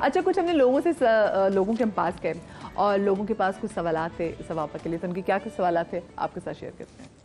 अच्छा, कुछ हमने लोगों से लोगों के हम पास गए और लोगों के पास कुछ सवालात थे सवापा के लिए, तो उनके क्या कुछ सवालात थे आपके साथ शेयर करते हैं।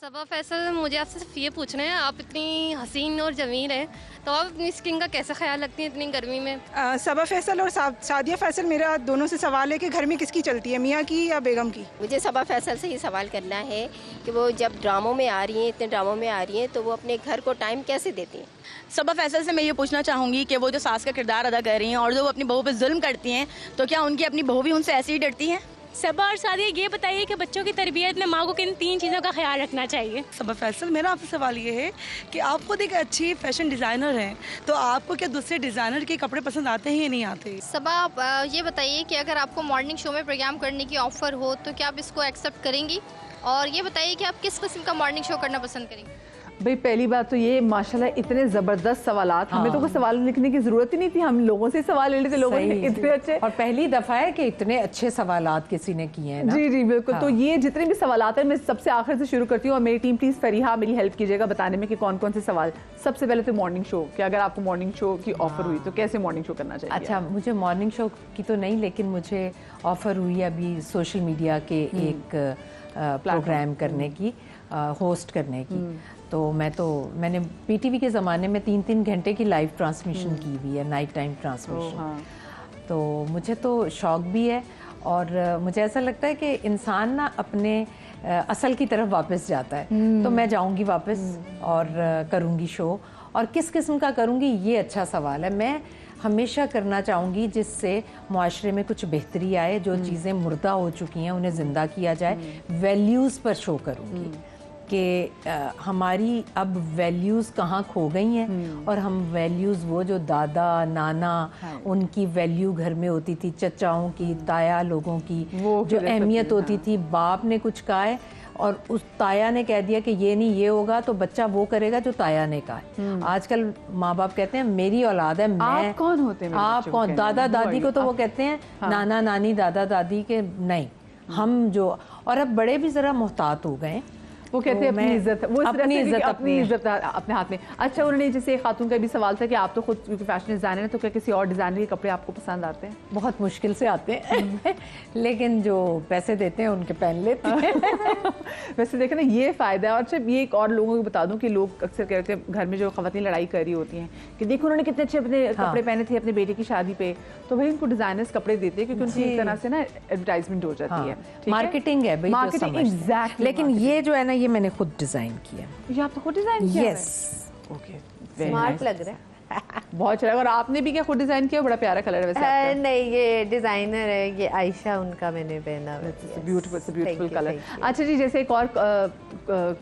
सबा फैसल, मुझे आपसे सिर्फ ये पूछना है, आप इतनी हसीन और जमील हैं तो आप अपनी स्किन का कैसे ख्याल रखती हैं इतनी गर्मी में? सबा फैसल और सादिया फैसल, मेरा दोनों से सवाल है कि घर में किसकी चलती है, मियाँ की या बेगम की? मुझे सबा फैसल से ही सवाल करना है कि वो जब ड्रामों में आ रही हैं, इतने ड्रामों में आ रही हैं, तो वो अपने घर को टाइम कैसे देती हैं? सबा फैसल से मैं ये पूछना चाहूँगी कि वो जो सास का किरदार अदा कर रही हैं और जो वो अपनी बहू पे जुल्म करती हैं, तो क्या उनकी अपनी बहू भी उनसे ऐसे ही डरती हैं? सबा और सादिया, ये बताइए कि बच्चों की तरबियत में माँ को किन 3 चीज़ों का ख्याल रखना चाहिए? सबा फैसल, मेरा आपसे सवाल ये है कि आप खुद एक अच्छी फैशन डिज़ाइनर हैं, तो आपको क्या दूसरे डिज़ाइनर के कपड़े पसंद आते हैं या नहीं आते? सबा, आप ये बताइए कि अगर आपको मॉर्निंग शो में प्रोग्राम करने की ऑफ़र हो तो क्या आप इसको एक्सेप्ट करेंगी? और ये बताइए कि आप किस किस्म का मॉर्निंग शो करना पसंद करेंगी? भाई पहली बात तो ये माशाल्लाह इतने ज़बरदस्त सवालात, हमें तो कोई सवाल लिखने की ज़रूरत ही नहीं थी, हम लोगों से सवाल ले लेते, लोगों ने इतने अच्छे, और पहली दफ़ा है कि इतने अच्छे सवालात किसी ने किए हैं ना। जी जी बिल्कुल। तो ये जितने भी सवालात हैं मैं सबसे आखिर से शुरू करती हूँ और मेरी टीम प्लीज़ फरीहा मेरी हेल्प कीजिएगा बताने में कि कौन कौन से सवाल। सबसे पहले तो मॉर्निंग शो, कि अगर आपको मॉर्निंग शो की ऑफर हुई तो कैसे मॉर्निंग शो करना चाहिए? अच्छा, मुझे मॉर्निंग शो की तो नहीं, लेकिन मुझे ऑफ़र हुई अभी सोशल मीडिया के एक प्रोग्राम करने की, होस्ट करने की। तो मैंने पीटीवी के ज़माने में 3-3 घंटे की लाइव ट्रांसमिशन की हुई है, नाइट टाइम ट्रांसमिशन। तो मुझे तो शौक भी है और मुझे ऐसा लगता है कि इंसान ना अपने असल की तरफ वापस जाता है। तो मैं जाऊंगी वापस और करूंगी शो, और किस किस्म का करूंगी ये अच्छा सवाल है। मैं हमेशा करना चाहूँगी जिससे मुआशरे में कुछ बेहतरी आए, जो चीज़ें मुर्दा हो चुकी हैं उन्हें ज़िंदा किया जाए। वैल्यूज़ पर शो करूँगी कि हमारी अब वैल्यूज़ कहाँ खो गई हैं और हम वैल्यूज़ वो जो दादा नाना उनकी वैल्यू घर में होती थी, चचाओं की, ताया लोगों की जो अहमियत होती थी, बाप ने कुछ कहा है और उस ताया ने कह दिया कि ये नहीं ये होगा, तो बच्चा वो करेगा जो ताया ने कहा है। आजकल माँ बाप कहते हैं मेरी औलाद है, मैं आप कौन होते हैं? आप कौन? दादा दादी को तो वो कहते हैं नाना नानी दादा दादी के नहीं, हम जो, और अब बड़े भी ज़रा मोहतात हो गए, वो कहते हैं अपनी इज्जत, वो अपनी इज्जत अपने हाथ में। अच्छा, उन्होंने जैसे एक खातून का भी सवाल था कि आप तो खुद क्योंकि फैशन डिज़ाइनर है, तो क्या किसी और डिज़ाइनर के कपड़े आपको पसंद आते हैं? बहुत मुश्किल से आते हैं लेकिन जो पैसे देते हैं उनके पहन लेते हैं वैसे देखें ना, ये फ़ायदा है। और अच्छा, ये एक और लोगों को बता दूं कि लोग अक्सर कहते हैं घर में जो ख़वातीन लड़ाई कर रही होती हैं कि देखो उन्होंने कितने अच्छे अपने कपड़े पहने थे अपने बेटे की शादी पे, तो भाई उनको डिज़ाइनर्स कपड़े देते हैं क्योंकि उनकी एक तरह से ना एडवर्टाइजमेंट हो जाती है, मार्केटिंग है भाई, मार्केटिंग। एग्जैक्टली। लेकिन ये जो है ना, ये मैंने खुद डिज़ाइन किया। ये आपने खुद डिज़ाइन किया? यस। ओके, स्मार्ट लग रहा है बहुत अच्छा लगा। और आपने भी क्या खुद डिजाइन किया? बड़ा प्यारा कलर है वैसे आपका। नहीं, ये डिजाइनर है, ये आयशा उनका मैंने पहना है। Beautiful colour. अच्छा जी, जैसे एक और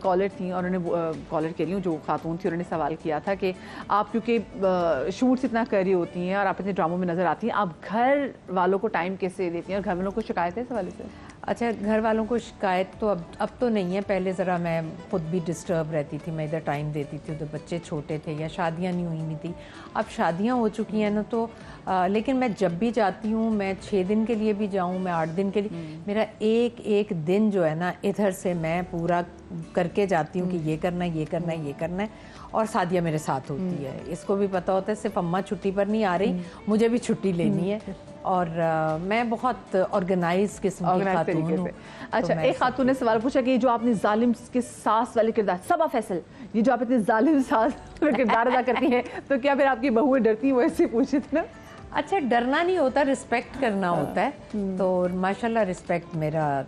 कॉलर थी और उन्होंने कॉलर के लिए जो खातून थी उन्होंने सवाल किया था कि आप क्योंकि शूट्स इतना कर रही होती हैं और आप इतने ड्रामों में नजर आती हैं, आप घर वालों को टाइम कैसे देती हैं और घर वालों को शिकायत है इस हवाले से? अच्छा, घर वालों को शिकायत तो अब तो नहीं है, पहले ज़रा मैं खुद भी डिस्टर्ब रहती थी, मैं इधर टाइम देती थी, तो बच्चे छोटे थे या शादियां नहीं हुई नहीं थी। अब शादियां हो चुकी हैं ना, तो लेकिन मैं जब भी जाती हूँ, मैं 6 दिन के लिए भी जाऊँ, मैं 8 दिन के लिए, मेरा एक एक दिन जो है ना इधर से मैं पूरा करके जाती हूँ कि ये करना है, ये करना है, ये करना है। और सादिया मेरे साथ होती है, इसको भी पता होता है सिर्फ अम्मा छुट्टी पर नहीं आ रही, मुझे भी छुट्टी लेनी है। और मैं बहुत ऑर्गेनाइज किस्म की खातून हूँ। अच्छा, एक खातून ने सवाल पूछा कि जो आपने जालिम के सास वाले किरदार, सबा फैसल, ये जो आप इतने जालिम सास वाले किरदार अदा करती हैं, तो क्या फिर आपकी बहुएं डरती हैं? वो ऐसे पूछे थे ना। अच्छा, डरना नहीं होता, रिस्पेक्ट करना होता है। तो माशाल्लाह रिस्पेक्ट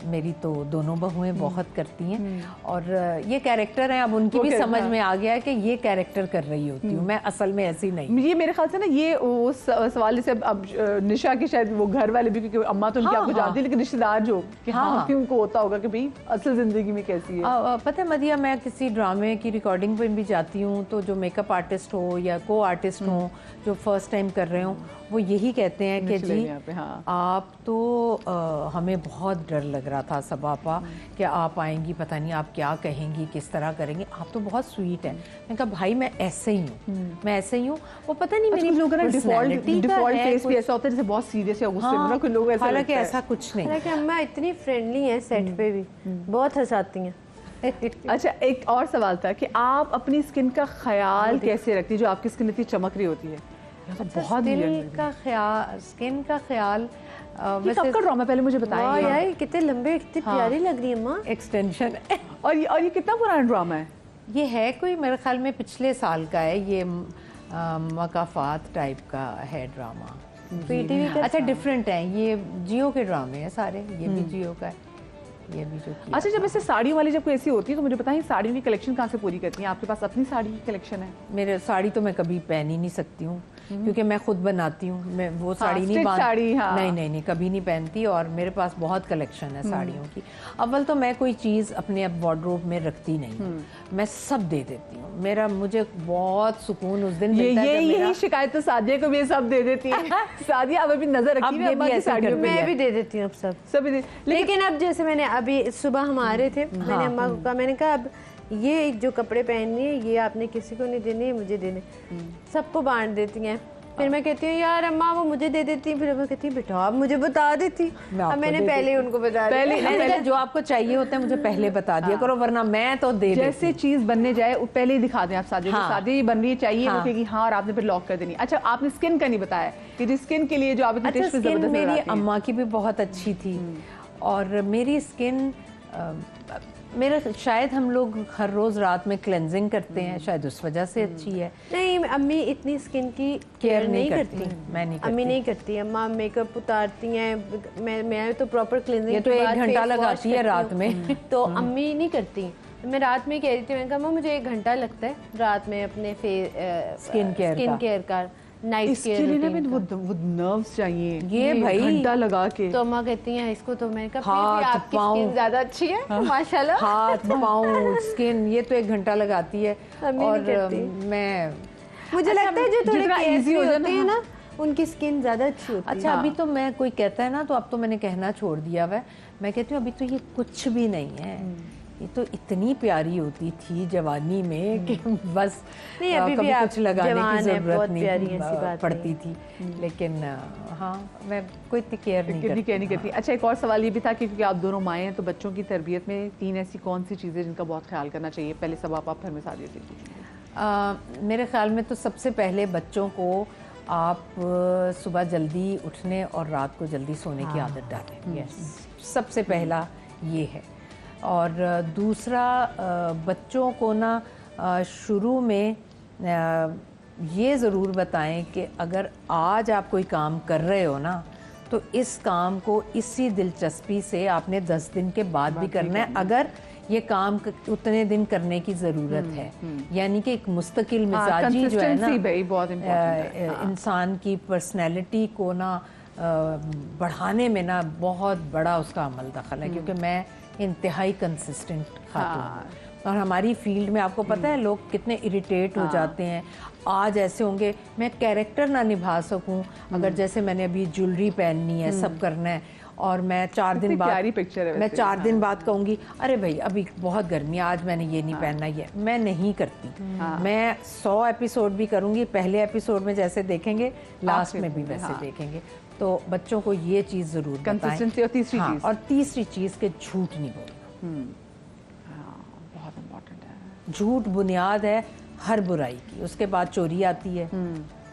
मेरी तो दोनों बहुएं बहुत करती हैं और ये कैरेक्टर है, अब उनकी भी समझ में आ गया है कि ये कैरेक्टर कर रही होती हूँ मैं, असल में ऐसी नहीं। ये मेरे ख्याल से ना ये उस सवाल से अब निशा की शायद वो घर वाले भी, क्योंकि अम्मा तो उनकी आपको जानती है, लेकिन रिश्तेदार जो कि हाँ उनको होता होगा कि भाई असल जिंदगी में कैसी है। पता है मदिया, मैं किसी ड्रामे की रिकॉर्डिंग पर भी जाती हूँ तो जो मेकअप आर्टिस्ट हो या को आर्टिस्ट हो जो फर्स्ट टाइम कर रहे हो, वो यही कहते हैं कि जी आप तो हमें बहुत डर लग रहा था सबापा कि आप आएंगी, पता नहीं आप क्या कहेंगी, किस तरह करेंगे, आप तो बहुत स्वीट हैं। मैंने कहा भाई मैं ऐसे ही हूँ, मैं ऐसे ही हूँ। वो पता नहीं मेरी लोगों का डिफॉल्ट फेस भी ऐसा होता है जैसे बहुत सीरियस या गुस्से में, कोई लोग ऐसा, हालांकि ऐसा कुछ नहीं। हालांकि अम्मा इतनी फ्रेंडली हैं, सेट पे भी बहुत हंसाती हैं। अच्छा, एक और सवाल था कि आप अपनी स्किन का ख्याल कैसे रखती है, जो आपकी स्किन इतनी चमक रही होती है? बहुत दिल का ख्याल, स्किन का ख्याल। ये कब का ड्रामा पहले मुझे बताइए यार, कितने लंबे, कितनी प्यारी लग रही है माँ। एक्सटेंशन और ये कितना पुराना ड्रामा है? ये है कोई मेरे ख्याल में पिछले साल का है। ये मकाफात टाइप का है ड्रामा। पीटीवी का। अच्छा, डिफरेंट है, ये जियो के ड्रामे हैं सारे। ये भी जियो का है, ये भी जो किया। अच्छा, जब ऐसे साड़ियों वाली जब कोई ऐसी होती है तो मुझे बताइए साड़ियों की कलेक्शन कहाँ से पूरी करती हैं? आपके पास अपनी साड़ी की कलेक्शन है? मेरे साड़ी तो मैं कभी पहन ही नहीं सकती हूँ क्योंकि मैं खुद बनाती हूँ। मैं वो साड़ी नहीं साड़ी, हाँ। नहीं कभी नहीं पहनती। और मेरे पास बहुत कलेक्शन है साड़ियों की। अव्वल तो मैं कोई चीज़ अपने अब वार्डरोब में रखती नहीं, मैं सब दे देती हूँ। मुझे बहुत सुकून उस दिन मिलता है। यही शिकायत तो सादिया को भी सब दे देती है। सादिया अब अभी नजर रखी है अम्मा की साड़ियों पे। मैं भी दे देती हूँ अब सब लेकिन अब जैसे मैंने अभी सुबह हम आ रहे थे, मैंने अम्मा को कहा, मैंने कहा अब ये जो कपड़े पहनने हैं ये आपने किसी को नहीं देने, मुझे देने। सबको बांट देती हैं। फिर मैं कहती हूँ यार अम्मा वो मुझे दे देती, फिर मैं कहती बेटा आप मुझे बता देती। अब मैंने पहले उनको बता दिया। पहले जो आपको चाहिए होता है मुझे पहले बता दिया करो, वरना मैं तो दे जैसे चीज बनने जाए पहले ही दिखा दें आप सादिया को। सादिया ये बन रही है, चाहिए वो कहेगी हाँ, और आपने फिर लॉक कर देनी। अच्छा, आपने स्किन का नहीं बताया कि जिस स्किन के लिए जो आप अच्छा, स्किन मेरी अम्मा की भी बहुत अच्छी थी और मेरी स्किन मेरा शायद हम लोग हर रोज रात में क्लेंजिंग करते हैं, शायद उस वजह से अच्छी है। नहीं, अम्मी इतनी स्किन की केयर नहीं करती। मैं नहीं करती। अम्मी नहीं करती। अम्मा मेकअप उतारती हैं, मैं तो प्रॉपर क्लीनिंग। ये तो 1 घंटा लगाती है रात में। तो अम्मी नहीं करती। मैं रात में कह रही थी, मैंने कहा मुझे 1 घंटा लगता है रात में अपने स्किन केयर का। इसके लिए ना वो नर्व्स चाहिए, ये भाई घंटा लगा के। तो अम्मा कहती हैं इसको, तो मैंने कहा आपकी स्किन ज्यादा अच्छी है माशाल्लाह। हाथ पाँव स्किन ये तो 1 घंटा लगाती है। और मैं मुझे लगता है जो थोड़ा इजी होते हैं ना उनकी स्किन ज्यादा अच्छी होती है। अच्छा, अभी तो मैं कोई कहता है ना तो अब तो मैंने कहना छोड़ दिया हुआ है। मैं कहती हूँ अभी तो ये कुछ भी नहीं है, ये तो इतनी प्यारी होती थी जवानी में कि बस नहीं, अभी कभी भी कुछ लगाने की जरूरत नहीं पड़ती थी। लेकिन हाँ, मैं कोई इतनी केयर नहीं करती। अच्छा, एक और सवाल ये भी था कि क्योंकि आप दोनों माएँ हैं तो बच्चों की तरबियत में 3 ऐसी कौन सी चीज़ें जिनका बहुत ख्याल करना चाहिए? पहले सब आप घर में सादिया से पूछिए। मेरे ख्याल में तो सबसे पहले बच्चों को आप सुबह जल्दी उठने और रात को जल्दी सोने की आदत डालें। यस, सबसे पहला ये है। और दूसरा, बच्चों को ना शुरू में ये ज़रूर बताएं कि अगर आज आप कोई काम कर रहे हो ना तो इस काम को इसी दिलचस्पी से आपने 10 दिन के बाद भी करना है, अगर ये काम उतने दिन करने की ज़रूरत है। यानी कि एक मुस्तकिल मिजाजी जो है ना इंसान की पर्सनैलिटी को ना बढ़ाने में ना बहुत बड़ा उसका अमल दखल है। क्योंकि मैं इंतहाई कंसिस्टेंट खातून और हमारी फील्ड में आपको पता है लोग कितने इरिटेट हो जाते हैं। आज ऐसे होंगे मैं कैरेक्टर ना निभा सकूं, अगर जैसे मैंने अभी ज्वेलरी पहननी है, सब करना है और मैं 4 दिन बाद मैं 4 दिन बाद कहूँगी अरे भाई अभी बहुत गर्मी है, आज मैंने ये नहीं पहनना, ये मैं नहीं करती। मैं 100 एपिसोड भी करूँगी, पहले एपिसोड में जैसे देखेंगे लास्ट में भी वैसे देखेंगे। तो बच्चों को ये चीज़ ज़रूर कंसिस्टेंसी। और तीसरी चीज़ के झूठ नहीं बोलना। बहुत इम्पोर्टेंट है। झूठ बुनियाद है हर बुराई की, उसके बाद चोरी आती है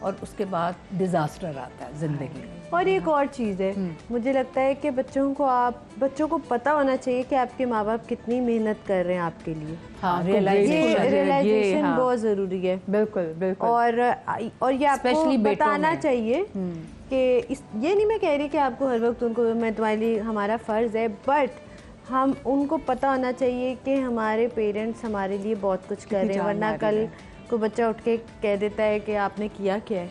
और उसके बाद डिजास्टर आता है जिंदगी। और एक और चीज़ है, मुझे लगता है कि बच्चों को पता होना चाहिए कि आपके माँ बाप कितनी मेहनत कर रहे हैं आपके लिए। रियलाइजेशन बहुत ज़रूरी है। बिल्कुल। और ये आपको बताना चाहिए कि ये नहीं मैं कह रही कि आपको हर वक्त उनको मैं तुम्हारे लिए हमारा फ़र्ज़ है, बट हम उनको पता होना चाहिए कि हमारे पेरेंट्स हमारे लिए बहुत कुछ कर रहे हैं, वरना कल को बच्चा उठ के कह देता है कि आपने किया क्या है।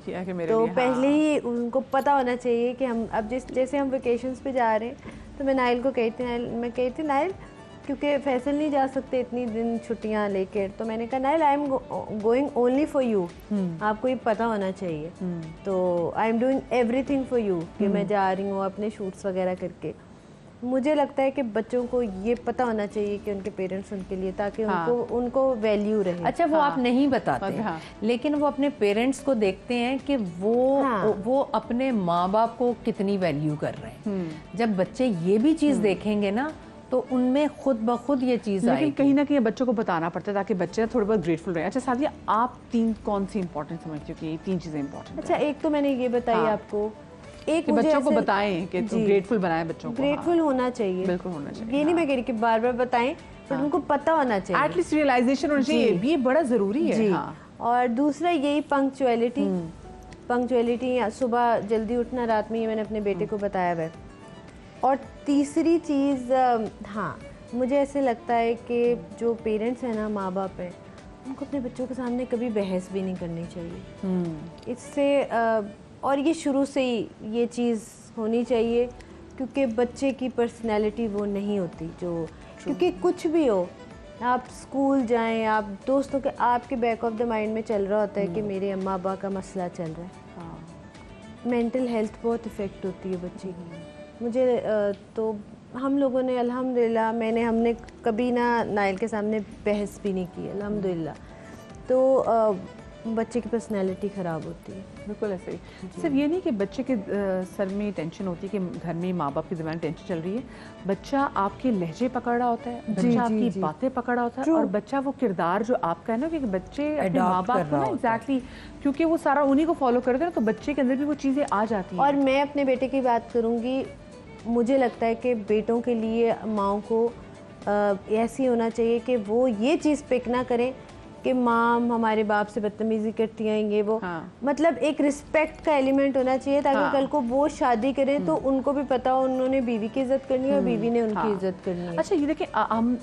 किया कि मेरे तो लिए, पहले ही उनको पता होना चाहिए कि हम अब जैसे हम वेकेशंस पे जा रहे हैं तो मैं नाइल को कहती नाइल क्योंकि फैसल नहीं जा सकते इतनी दिन छुट्टियां लेकर, तो मैंने कहा Nile I am going only for you, आपको ये पता होना चाहिए। तो I am doing everything for you कि मैं जा रही हूँ अपने शूट्स वगैरह करके। मुझे लगता है कि बच्चों को ये पता होना चाहिए कि उनके पेरेंट्स उनके लिए, ताकि उनको वैल्यू रहे। अच्छा, वो आप नहीं बताते लेकिन वो अपने पेरेंट्स को देखते हैं कि वो अपने माँ बाप को कितनी वैल्यू कर रहे हैं। जब बच्चे ये भी चीज़ देखेंगे ना तो उनमें खुद ब खुद ये चीज़ आएगी। लेकिन कहीं ना कहीं बच्चों को बताना पड़ता है ताकि बच्चे थोड़े बहुत ग्रेटफुल रहे। अच्छा सादिया, आप 3 कौन सी इंपॉर्टेंट समझती हो कि ये 3 चीज़ें इंपॉर्टेंट? अच्छा, एक तो मैंने ये बताई आपको, एक कि बच्चों को बताएं कि ग्रेटफुल बनाएं बच्चों को। ग्रेटफुल होना चाहिए, बिल्कुल होना चाहिए। ये नहीं मैं कह रही कि बार बार बताएं, पर उनको पता होना चाहिए, एटलीस्ट रियलाइजेशन होना चाहिए, ये बड़ा ज़रूरी है। और दूसरा यही पंक्चुअलिटी, पंक्चुअलिटी, सुबह जल्दी उठना, रात में, ये मैंने अपने बेटे को बताया है। और तीसरी चीज़, हाँ, मुझे ऐसे लगता है कि जो पेरेंट्स हैं ना, माँ बाप हैं, उनको अपने बच्चों के सामने कभी बहस भी नहीं करनी चाहिए। इससे और ये शुरू से ही ये चीज़ होनी चाहिए, क्योंकि बच्चे की पर्सनैलिटी वो नहीं होती जो, क्योंकि कुछ भी हो, आप स्कूल जाएं, आप दोस्तों के, आपके बैक ऑफ द माइंड में चल रहा होता है कि मेरे अम्मा अब्बा का मसला चल रहा है। मेंटल हेल्थ बहुत इफ़ेक्ट होती है बच्चे की। मुझे तो हम लोगों ने अल्हम्दुलिल्लाह, हमने कभी ना नाइल के सामने बहस भी नहीं की, अल्हम्दुलिल्लाह। तो बच्चे की पर्सनैलिटी ख़राब होती है। बिल्कुल ऐसे ही। सिर्फ ये नहीं कि बच्चे के सर में टेंशन होती है कि घर में माँ बाप की ज़बान टेंशन चल रही है, बच्चा आपके लहजे पकड़ रहा होता है, बच्चा आपकी बातें पकड़ रहा होता है, और बच्चा वो किरदार जो आपका है ना, कि बच्चे अपने माँ बाप को ना, एग्जैक्टली, क्योंकि वो सारा उन्हीं को फॉलो करते हैं, तो बच्चे के अंदर भी वो चीज़ें आ जाती हैं। और मैं अपने बेटे की बात करूँगी, मुझे लगता है कि बेटों के लिए माँओं को ऐसी होना चाहिए कि वो ये चीज़ पिक ना करें कि माँ हमारे बाप से बदतमीजी करती हैं, ये वो, मतलब एक रिस्पेक्ट का एलिमेंट होना चाहिए, ताकि कल को वो शादी करें तो उनको भी पता हो उन्होंने बीवी की इज्जत करनी है और बीवी ने उनकी इज्जत करनी है। अच्छा, ये देखिए, हम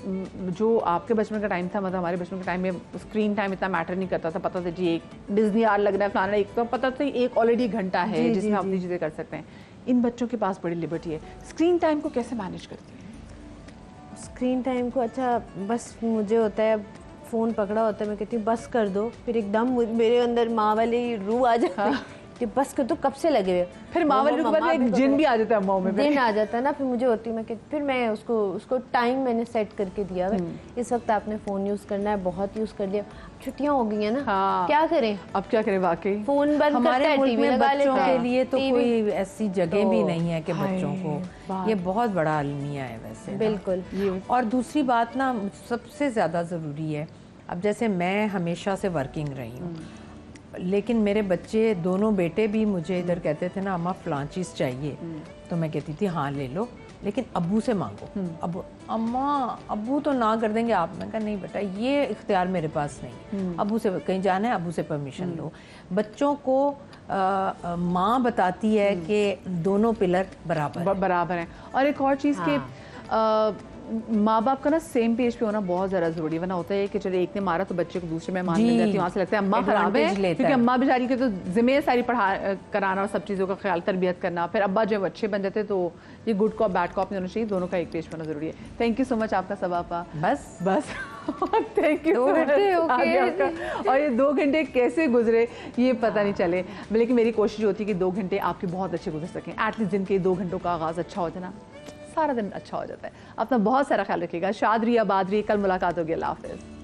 जो आपके बचपन का टाइम था, मतलब हमारे बचपन के टाइम में स्क्रीन टाइम इतना मैटर नहीं करता था, पता था जी एक डिज्नी आर लग रहा है, फलाना, एक तो पता था एक ऑलरेडी घंटा है जिसमें आप अपनी चीज़ें कर सकते हैं। इन बच्चों के पास बड़ी लिबर्टी है, स्क्रीन टाइम को कैसे मैनेज करती है? स्क्रीन टाइम को, अच्छा, बस मुझे होता है, फ़ोन पकड़ा होता है, मैं कहती हूँ बस कर दो, फिर एकदम मेरे अंदर माँ वाली रूह आ जाती है कि बस कर दो, कब से लगे हुए। फिर माँ वाली रूह के बाद एक जिन भी आ जाता है अम्माओं में, दिन आ जाता है ना, फिर मुझे होती है, मैं कहती, फिर मैं उसको टाइम मैंने सेट करके दिया है, इस वक्त आपने फ़ोन यूज़ करना है, बहुत यूज़ कर लिया, छुट्टियाँ हो गई हैं ना, क्या करें, अब क्या करें, वाकई फ़ोन बंद हमारे मुल्क में बच्चों के लिए तो कोई ऐसी जगह भी नहीं है कि बच्चों को, ये बहुत बड़ा अलमिया है वैसे। बिल्कुल। और दूसरी बात ना, सबसे ज़्यादा ज़रूरी है, अब जैसे मैं हमेशा से वर्किंग रही हूँ, लेकिन मेरे बच्चे, दोनों बेटे भी मुझे इधर कहते थे ना, अम्मा फ़लाँ चीज़ चाहिए, तो मैं कहती थी हाँ ले लो, लेकिन अब्बू से मांगो। अब अम्मा अब्बू तो ना कर देंगे आप, मैं कहा नहीं बेटा, ये इख्तियार मेरे पास नहीं, अब्बू से कहीं जाना है, अब्बू से परमिशन लो। बच्चों को माँ बताती है कि दोनों पिलर बराबर हैं। और एक और चीज़ के माँ बाप का ना सेम पेज पे होना बहुत ज़्यादा ज़रूरी है, वरना होता है कि चलो एक ने मारा तो बच्चे को दूसरे में मान मिल जाती है, वहाँ से लगता है अम्मा खराब है, क्योंकि अम्मा बेचारी के तो जिम्मे सारी कराना और सब चीज़ों का ख्याल, तरबियत करना, फिर अब्बा जब अच्छे बन जाते तो ये गुड कॉप बैड कॉप नहीं होना चाहिए, दोनों का एक पेज होना ज़रूरी है। थैंक यू सो मच आपका सबापा। बस थैंक यू। और ये 2 घंटे कैसे गुजरे ये पता नहीं चले, लेकिन मेरी कोशिश होती है कि 2 घंटे आपके बहुत अच्छे गुजर सकें, एटलीस्ट दिन के 2 घंटों का आगाज़ अच्छा हो जाए ना, सारा दिन अच्छा हो जाता है। अपना बहुत सारा ख्याल रखिएगा। शाद रहिए, आबाद रहिए, कल मुलाकात होगी। अल्लाह हाफ़िज़।